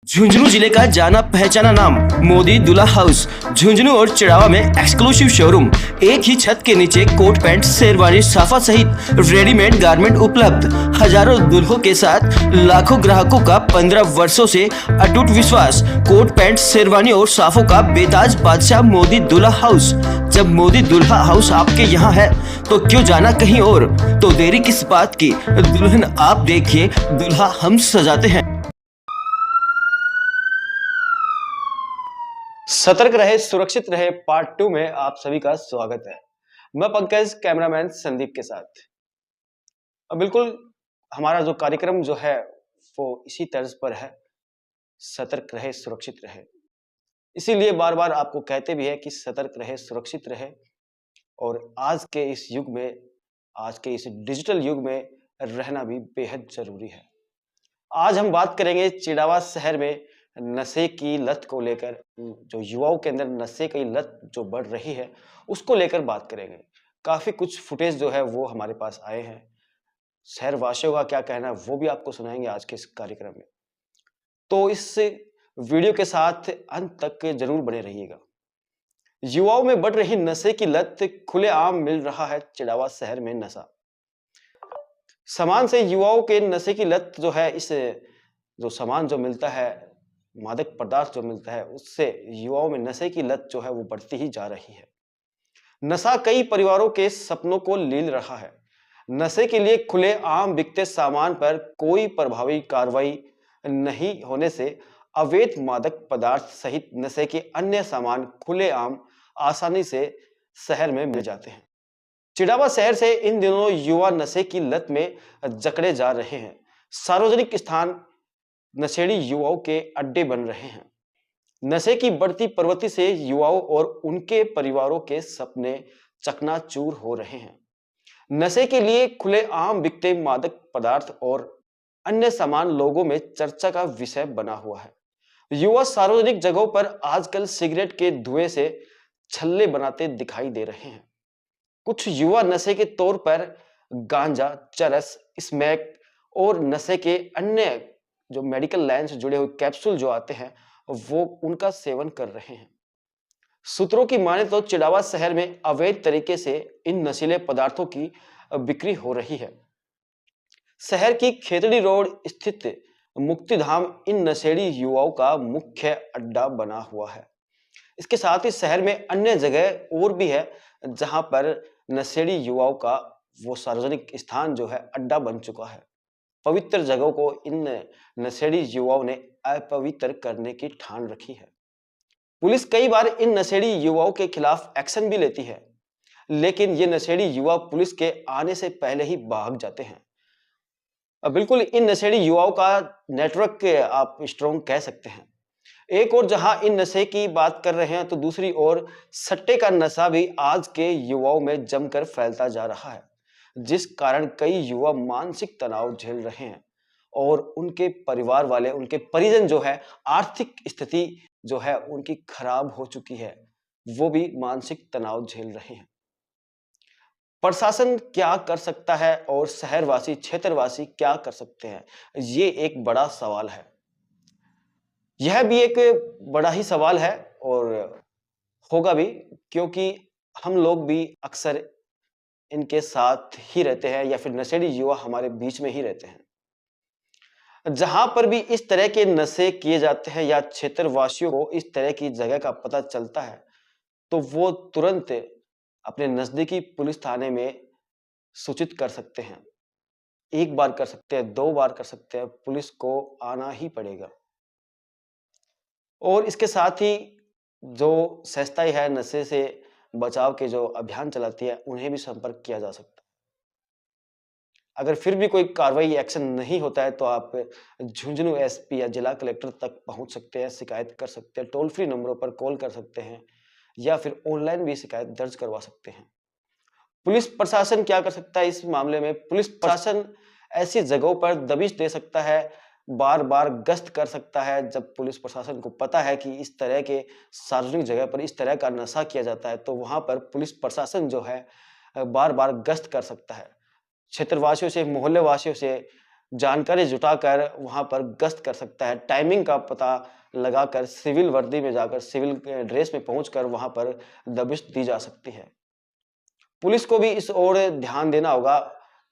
झुंझुनू जिले का जाना पहचाना नाम मोदी दूल्हा हाउस झुंझुनू और चिड़ावा में एक्सक्लूसिव शोरूम, एक ही छत के नीचे कोट पैंट शेरवानी साफा सहित रेडीमेड गारमेंट उपलब्ध। हजारों दुल्हों के साथ लाखों ग्राहकों का 15 वर्षों से अटूट विश्वास। कोट पैंट शेरवानी और साफों का बेताज बादशाह मोदी दूल्हा हाउस। जब मोदी दूल्हा हाउस आपके यहाँ है तो क्यों जाना कहीं और। तो देरी किस बात की, दुल्हन आप देखिए, दूल्हा हम सजाते हैं। सतर्क रहे सुरक्षित रहे पार्ट 2 में आप सभी का स्वागत है। मैं पंकज, कैमरामैन संदीप के साथ। अब बिल्कुल हमारा जो कार्यक्रम जो है वो इसी तर्ज पर है, सतर्क रहे सुरक्षित रहे। इसीलिए बार बार आपको कहते भी है कि सतर्क रहे सुरक्षित रहे। और आज के इस युग में, आज के इस डिजिटल युग में रहना भी बेहद जरूरी है। आज हम बात करेंगे चिड़ावा शहर में नशे की लत को लेकर, जो युवाओं के अंदर नशे की लत जो बढ़ रही है उसको लेकर बात करेंगे। काफी कुछ फुटेज जो है वो हमारे पास आए हैं, शहर वासियों का क्या कहना है वो भी आपको सुनाएंगे आज के इस कार्यक्रम में। तो इस वीडियो के साथ अंत तक जरूर बने रहिएगा। युवाओं में बढ़ रही नशे की लत, खुलेआम मिल रहा है चिड़ावा शहर में नशा। सामान से युवाओं के नशे की लत जो है, इस जो सामान जो मिलता है, मादक पदार्थ जो मिलता है, उससे युवाओं में नशे की लत जो है वो बढ़ती ही जा रही है। नशा कई परिवारों के सपनों को लील रहा है। नशे के लिए खुले आम बिकते सामान पर कोई प्रभावी कार्रवाई नहीं होने से अवैध मादक पदार्थ सहित नशे के अन्य सामान खुले आम आसानी से शहर में मिल जाते हैं। चिड़ावा शहर से इन दिनों युवा नशे की लत में जकड़े जा रहे हैं। सार्वजनिक स्थान नशेड़ी युवाओं के अड्डे बन रहे हैं। नशे की बढ़ती प्रवृत्ति से युवाओं और उनके परिवारों के सपने चकनाचूर हो रहे हैं। नशे के लिए खुले आम बिकते मादक पदार्थ और अन्य सामान लोगों में चर्चा का विषय बना हुआ है। युवा सार्वजनिक जगहों पर आजकल सिगरेट के धुएं से छल्ले बनाते दिखाई दे रहे हैं। कुछ युवा नशे के तौर पर गांजा, चरस, स्मैक और नशे के अन्य जो मेडिकल लाइन से जुड़े हुए कैप्सूल जो आते हैं वो उनका सेवन कर रहे हैं। सूत्रों की माने तो चिड़ावा शहर में अवैध तरीके से इन नशीले पदार्थों की बिक्री हो रही है। शहर की खेतड़ी रोड स्थित मुक्तिधाम इन नशेड़ी युवाओं का मुख्य अड्डा बना हुआ है। इसके साथ ही शहर में अन्य जगह और भी है जहां पर नशेड़ी युवाओं का वो सार्वजनिक स्थान जो है अड्डा बन चुका है। पवित्र जगहों को इन नशेड़ी युवाओं ने अपवित्र करने की ठान रखी है। पुलिस कई बार इन नशेड़ी युवाओं के खिलाफ एक्शन भी लेती है, लेकिन ये नशेड़ी युवा पुलिस के आने से पहले ही भाग जाते हैं। बिल्कुल इन नशेड़ी युवाओं का नेटवर्क आप स्ट्रॉन्ग कह सकते हैं। एक और जहां इन नशे की बात कर रहे हैं तो दूसरी ओर सट्टे का नशा भी आज के युवाओं में जमकर फैलता जा रहा है, जिस कारण कई युवा मानसिक तनाव झेल रहे हैं और उनके परिवार वाले, उनके परिजन जो है, आर्थिक स्थिति जो है उनकी खराब हो चुकी है, वो भी मानसिक तनाव झेल रहे हैं। प्रशासन क्या कर सकता है और शहरवासी, क्षेत्रवासी क्या कर सकते हैं, ये एक बड़ा सवाल है। यह भी एक बड़ा ही सवाल है और होगा भी, क्योंकि हम लोग भी अक्सर इनके साथ ही रहते हैं या फिर नशेड़ी युवा हमारे बीच में ही रहते हैं। जहां पर भी इस तरह के नशे किए जाते हैं या क्षेत्रवासियों को इस तरह की जगह का पता चलता है तो वो तुरंत अपने नजदीकी पुलिस थाने में सूचित कर सकते हैं। एक बार कर सकते हैं, 2 बार कर सकते हैं, पुलिस को आना ही पड़ेगा। और इसके साथ ही जो संस्थाएं है नशे से बचाव के जो अभियान चलाती है, उन्हें भी संपर्क किया जा सकता है। अगर फिर भी कोई कार्रवाई, एक्शन नहीं होता है तो आप झुंझुनू एसपी या जिला कलेक्टर तक पहुंच सकते हैं, शिकायत कर सकते हैं, टोल फ्री नंबरों पर कॉल कर सकते हैं या फिर ऑनलाइन भी शिकायत दर्ज करवा सकते हैं। पुलिस प्रशासन क्या कर सकता है इस मामले में? पुलिस प्रशासन ऐसी जगहों पर दबिश दे सकता है, बार बार गश्त कर सकता है। जब पुलिस प्रशासन को पता है कि इस तरह के सार्वजनिक जगह पर इस तरह का नशा किया जाता है तो वहां पर पुलिस प्रशासन जो है बार बार गश्त कर सकता है। क्षेत्रवासियों से, मोहल्ले वासियों से जानकारी जुटाकर वहाँ पर गश्त कर सकता है, टाइमिंग का पता लगाकर सिविल वर्दी में जाकर, सिविल ड्रेस में पहुँचकर वहाँ पर दबिश दी जा सकती है। पुलिस को भी इस ओर ध्यान देना होगा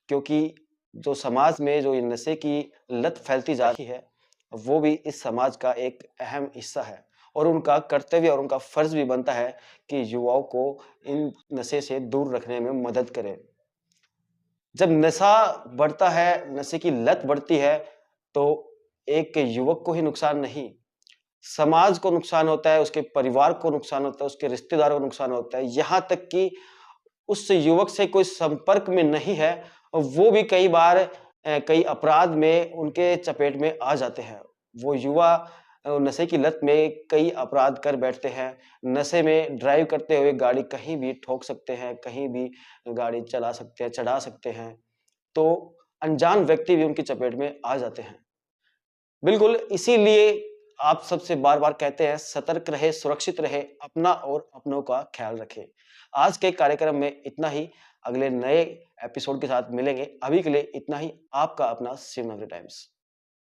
क्योंकि जो समाज में जो ये नशे की लत फैलती जा रही है, वो भी इस समाज का एक अहम हिस्सा है और उनका कर्तव्य और उनका फर्ज भी बनता है कि युवाओं को इन नशे से दूर रखने में मदद करें। जब नशा बढ़ता है, नशे की लत बढ़ती है, तो एक युवक को ही नुकसान नहीं, समाज को नुकसान होता है, उसके परिवार को नुकसान होता है, उसके रिश्तेदारों को नुकसान होता है, यहाँ तक कि उस युवक से कोई संपर्क में नहीं है, वो भी कई बार कई अपराध में उनके चपेट में आ जाते हैं। वो युवा नशे की लत में कई अपराध कर बैठते हैं। नशे में ड्राइव करते हुए गाड़ी कहीं भी ठोक सकते हैं, कहीं भी गाड़ी चला सकते हैं, चढ़ा सकते हैं। तो अनजान व्यक्ति भी उनकी चपेट में आ जाते हैं। बिल्कुल, इसीलिए आप सबसे बार-बार कहते हैं सतर्क रहे, सुरक्षित रहे, अपना और अपनों का ख़्याल रखें। आज के कार्यक्रम में इतना ही, अगले नए एपिसोड के साथ मिलेंगे। अभी के लिए इतना ही, आपका अपना शिवनगरी टाइम्स।